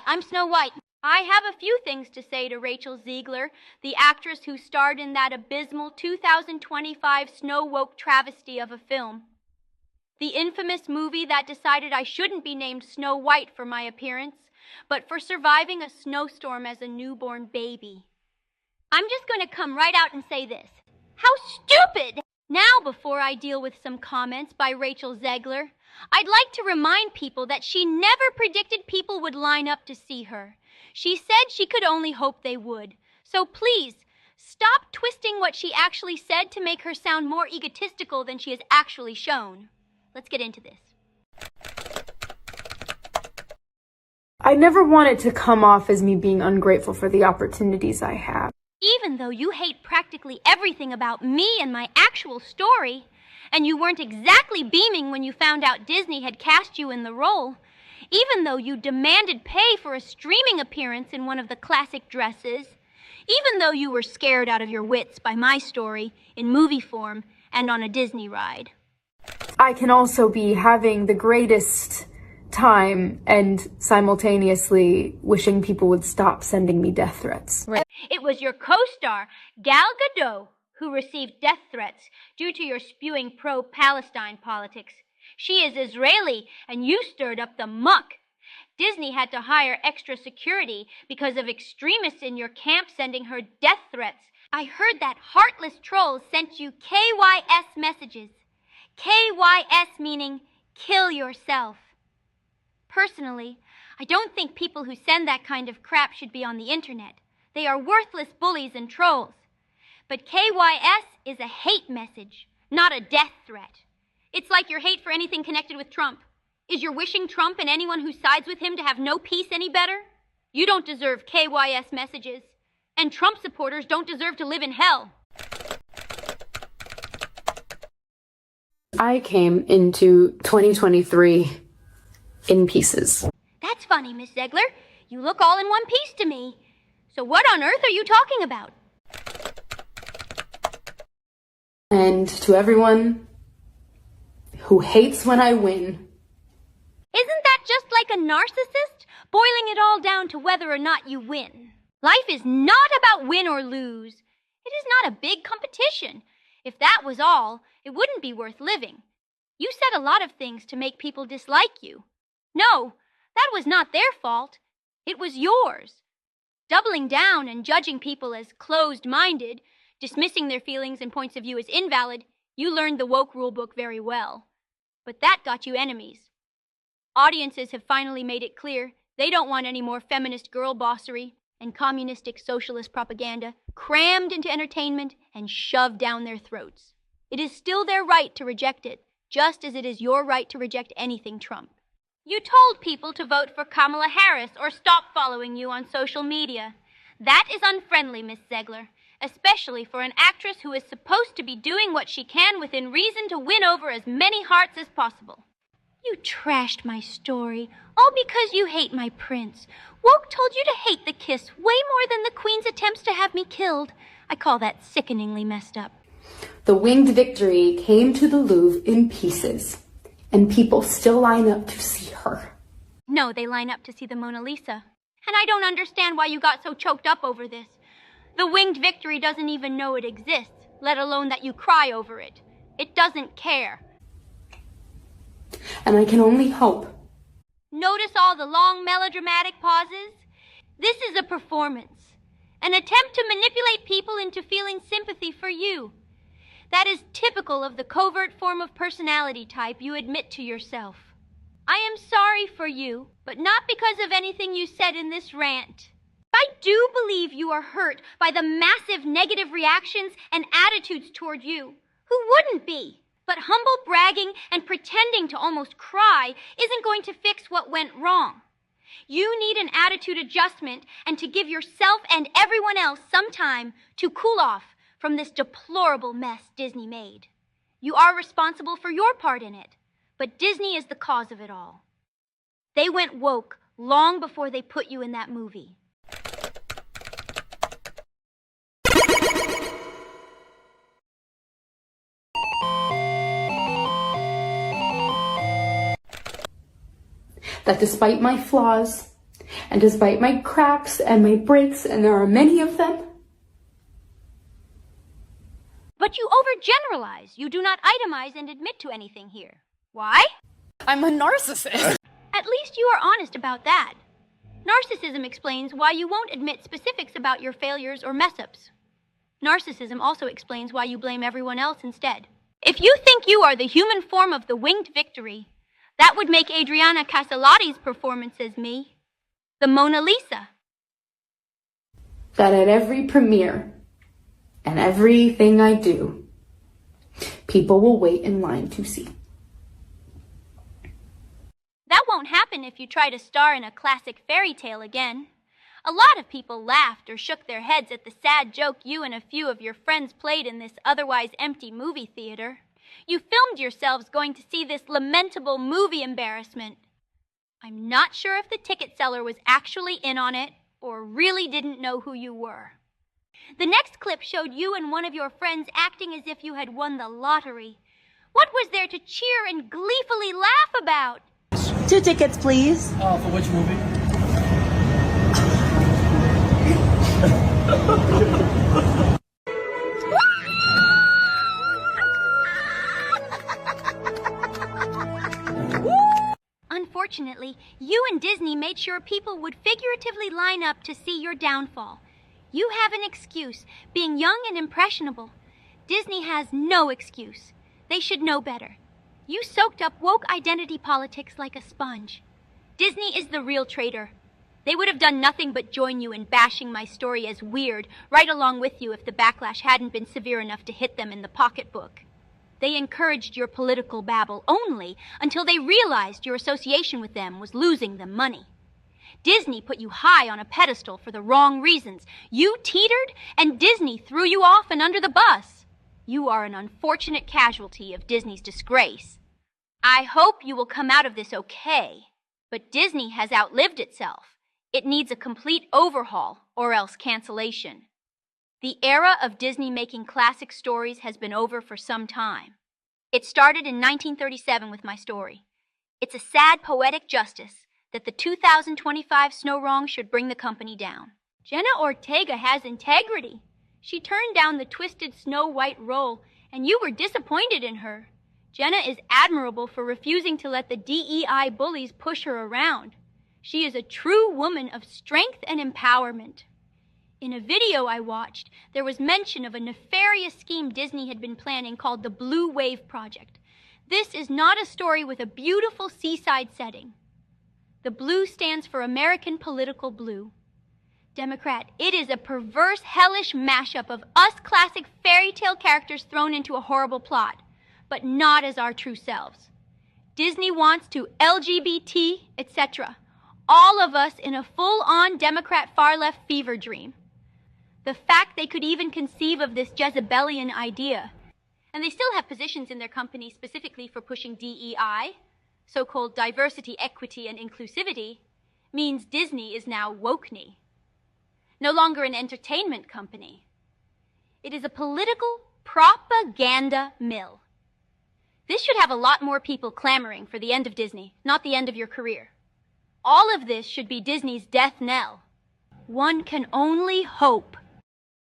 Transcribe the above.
I'm Snow White. I have a few things to say to Rachel Zegler, the actress who starred in that abysmal 2025 Snow Woke travesty of a film. The infamous movie that decided I shouldn't be named Snow White for my appearance, but for surviving a snowstorm as a newborn baby. I'm just going to come right out and say this. How stupid! Now, before I deal with some comments by Rachel Zegler, I'd like to remind people that she never predicted people would line up to see her. She said she could only hope they would. So please, stop twisting what she actually said to make her sound more egotistical than she has actually shown. Let's get into this. I never want it to come off as me being ungrateful for the opportunities I have. Even though you hate practically everything about me and my actual story, and you weren't exactly beaming when you found out Disney had cast you in the role, even though you demanded pay for a streaming appearance in one of the classic dresses, even though you were scared out of your wits by my story in movie form and on a Disney ride. I can also be having the greatest time and simultaneously wishing people would stop sending me death threats. Right. It was your co-star, Gal Gadot, who received death threats due to your spewing pro-Palestine politics. She is Israeli, and you stirred up the muck. Disney had to hire extra security because of extremists in your camp sending her death threats. I heard that heartless trolls sent you KYS messages. KYS meaning kill yourself. Personally, I don't think people who send that kind of crap should be on the internet. They are worthless bullies and trolls. But KYS is a hate message, not a death threat. It's like your hate for anything connected with Trump. Is your wishing Trump and anyone who sides with him to have no peace any better? You don't deserve KYS messages. And Trump supporters don't deserve to live in hell. I came into 2023 in pieces. That's funny, Miss Zegler. You look all in one piece to me. So what on earth are you talking about? And to everyone who hates when I win. Isn't that just like a narcissist? Boiling it all down to whether or not you win. Life is not about win or lose. It is not a big competition. If that was all, it wouldn't be worth living. You said a lot of things to make people dislike you. No, that was not their fault. It was yours. Doubling down and judging people as closed-minded, dismissing their feelings and points of view as invalid, you learned the woke rulebook very well. But that got you enemies. Audiences have finally made it clear they don't want any more feminist girl bossery and communistic socialist propaganda crammed into entertainment and shoved down their throats. It is still their right to reject it, just as it is your right to reject anything Trump. You told people to vote for Kamala Harris or stop following you on social media. That is unfriendly, Miss Zegler, especially for an actress who is supposed to be doing what she can within reason to win over as many hearts as possible. You trashed my story, all because you hate my prince. Woke told you to hate the kiss way more than the Queen's attempts to have me killed. I call that sickeningly messed up. The winged victory came to the Louvre in pieces, and people still line up to see her. No, they line up to see the Mona Lisa. And I don't understand why you got so choked up over this. The winged victory doesn't even know it exists, let alone that you cry over it. It doesn't care. And I can only hope. Notice all the long melodramatic pauses? This is a performance. An attempt to manipulate people into feeling sympathy for you. That is typical of the covert form of personality type you admit to yourself. I am sorry for you, but not because of anything you said in this rant. I do believe you are hurt by the massive negative reactions and attitudes toward you. Who wouldn't be? But humble bragging and pretending to almost cry isn't going to fix what went wrong. You need an attitude adjustment and to give yourself and everyone else some time to cool off from this deplorable mess Disney made. You are responsible for your part in it, but Disney is the cause of it all. They went woke long before they put you in that movie. That despite my flaws And despite my cracks and my breaks, and there are many of them, but you overgeneralize. You do not itemize and admit to anything here. Why? I'm a narcissist. At least you are honest about that. Narcissism explains why you won't admit specifics about your failures or mess-ups. Narcissism also explains why you blame everyone else instead. If you think you are the human form of the winged victory, that would make Adriana Caselotti's performance as me the Mona Lisa. that at every premiere and everything I do, people will wait in line to see. That won't happen if you try to star in a classic fairy tale again. A lot of people laughed or shook their heads at the sad joke you and a few of your friends played in this otherwise empty movie theater. You filmed yourselves going to see this lamentable movie embarrassment. I'm not sure if the ticket seller was actually in on it or really didn't know who you were. The next clip showed you and one of your friends acting as if you had won the lottery. What was there to cheer and gleefully laugh about? 2 tickets, please. For which movie? Unfortunately, you and Disney made sure people would figuratively line up to see your downfall. You have an excuse, being young and impressionable. Disney has no excuse. They should know better. You soaked up woke identity politics like a sponge. Disney is the real traitor. They would have done nothing but join you in bashing my story as weird, right along with you if the backlash hadn't been severe enough to hit them in the pocketbook. They encouraged your political babble only until they realized your association with them was losing them money. Disney put you high on a pedestal for the wrong reasons. You teetered, and Disney threw you off and under the bus. You are an unfortunate casualty of Disney's disgrace. I hope you will come out of this okay, but Disney has outlived itself. It needs a complete overhaul or else cancellation. The era of Disney making classic stories has been over for some time. It started in 1937 with my story. It's a sad poetic justice that the 2025 Snow Wrong should bring the company down. Jenna Ortega has integrity. She turned down the twisted Snow White role, and you were disappointed in her. Jenna is admirable for refusing to let the DEI bullies push her around. She is a true woman of strength and empowerment. In a video I watched, there was mention of a nefarious scheme Disney had been planning called the Blue Wave Project. This is not a story with a beautiful seaside setting. The blue stands for American Political Blue. Democrat, it is a perverse, hellish mashup of us classic fairy tale characters thrown into a horrible plot, but not as our true selves. Disney wants to LGBT, etc. All of us in a full-on Democrat far-left fever dream. The fact they could even conceive of this Jezebelian idea, and they still have positions in their company specifically for pushing DEI, so-called diversity, equity, and inclusivity, means Disney is now wokeney. No longer an entertainment company. It is a political propaganda mill. This should have a lot more people clamoring for the end of Disney, not the end of your career. All of this should be Disney's death knell. One can only hope